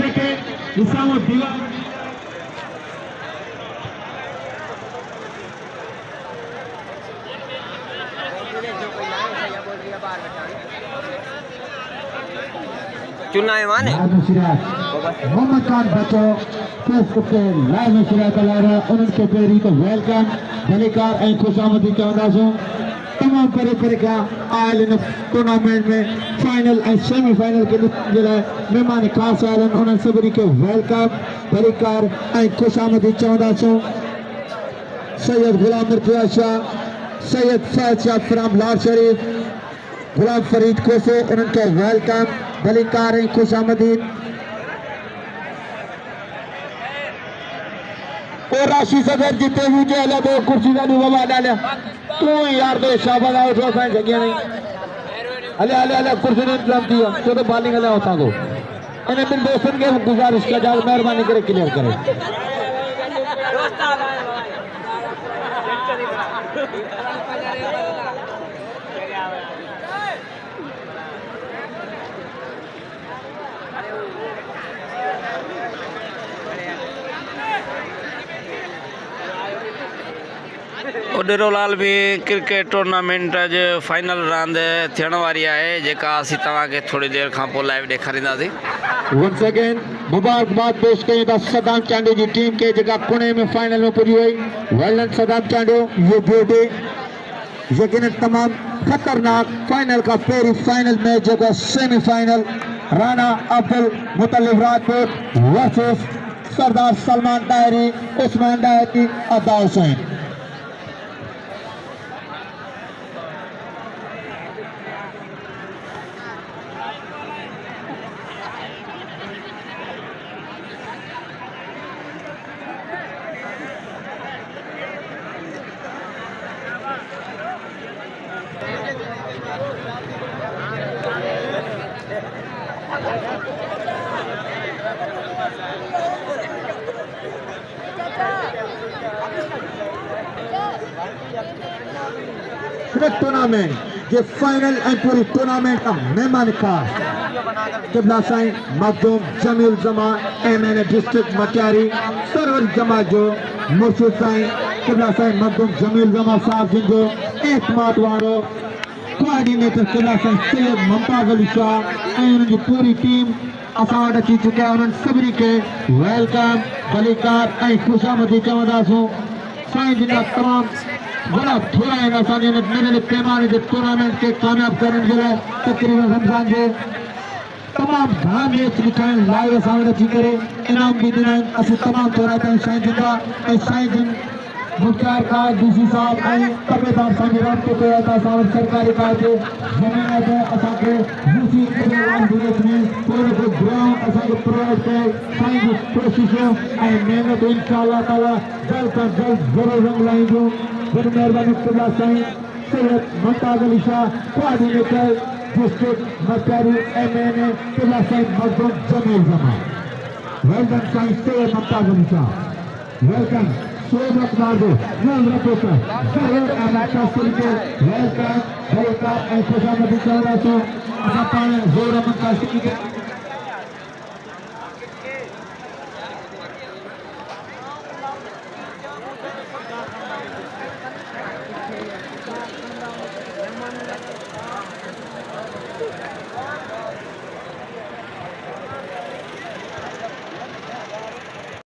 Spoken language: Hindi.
देखे निजामुद्दीन चुना है माने मोहम्मद खान बच्चो के लाइव में शिरात उनके पेरी को वेलकम धन्यकार ऐं खुशामदी चवंदासूं तमाम परे परे का आयल इन टूर्नामेंट में फाइनल ऐं सेमीफाइनल के जे लाइ मेहमान ख़ास आयल आहिनि उन्हनि सभिनी खे वेलकम धन्यकार ऐं खुशामदी चवंदासूं सैयद गुलाम मुर्तज़ा शाह सैयद फैज़ शाह फ्राम लाहौर शरीफ गुलाम फरीद कोसो उन्हनि खे वेलकम भलीकार ऐं खुशामदीद और राशि सदर जिते हुजे हले तो कुर्सी का बाबा डालिया तू यार तो शाबाश आओ तो असां जगह नहीं हले हले हले कुर्सी ने इंतजाम किया तो बालिंग हले होता को इन बिन दोस्तन के गुजारिश का जाग मेहरबानी करे क्लियर करे उडेरोलाल भी क्रिकेट टूर्नामेंट जो फाइनल रांद थियण वारी है जेका असीं तव्हांखे थोड़ी देर खां पोइ लाइव ॾेखारींदासीं। वंस अगेन मुबारकबाद पेश कयूं था सदाम चांडो जी टीम के जेका पुणे में फाइनल में पुॼी वई वेल डन सदाम चांडो ये ब्यूटी यकीनन तमाम खतरनाक फाइनल का पहिरीं फाइनल मैच जेको सेमीफाइनल राणा अब्दुल मुतलिब राजपूत वर्सेस सरदार सलमान डायरी उस्मान डायरी अदा हुसैन। टूर्नामेंट ये फाइनल एंड पूरी टूर्नामेंट का मेहमान खास किबला साईं मखदूम जमील जमा एमएनए डिस्ट्रिक्ट मटियारी सरवर जमा जो मुर्शिद साईं किबला साईं मखदूम जमील जमा साहब जिनको एतमाद वारो कोऑर्डिनेटर किबला साईं सैयद मुमताज अली शाह ऐं उनकी पूरी टीम असां वटि अची चुकिया उन्हनि सभिनी खे वेलकम भलीकार ऐं खुशामदी चवंदासूं साईं जिन तमाम बड़ा थोड़ा है असांजे नंढे पैमाने के टूर्नामेंट के कामयाब करण के लिए तकरीबन रमज़ान जो तमाम घणा मैच दिखाइण लाइव असां वटि अची करे इनाम भी ॾिना आहिनि असीं तमामु तौरात आहियूं साईं जिंदा ऐं साईं जिन मुख्तार खां डीसी साहब ऐं तबेदार असांखे राब्तो कयो आहे त असां वटि सरकारी कार ते ज़मीन ते असांखे यूसी विलेज में थोरो सो ग्राउंड असांखे प्रोवाइड कयो साईं जी कोशिशूं ऐं महिनत इंशाअल्लाह ताला जल्द खां जल्द ज़रूरु रंग लाहींदियूं। बड़ी मेहरबानी किबला Sain Syed Mumtaz Ali Shah coordinator district Matiari MNA किबला साईं मखदूम जमील जमा well done Sain Syed Mumtaz Ali Shah welcome सोबत मार्दो नल रपोकर जरूर अमेरिका के वेलकम भलीकार ऐं खुशामदी चवंदासूं असां पाण ज़ोर मंताशी के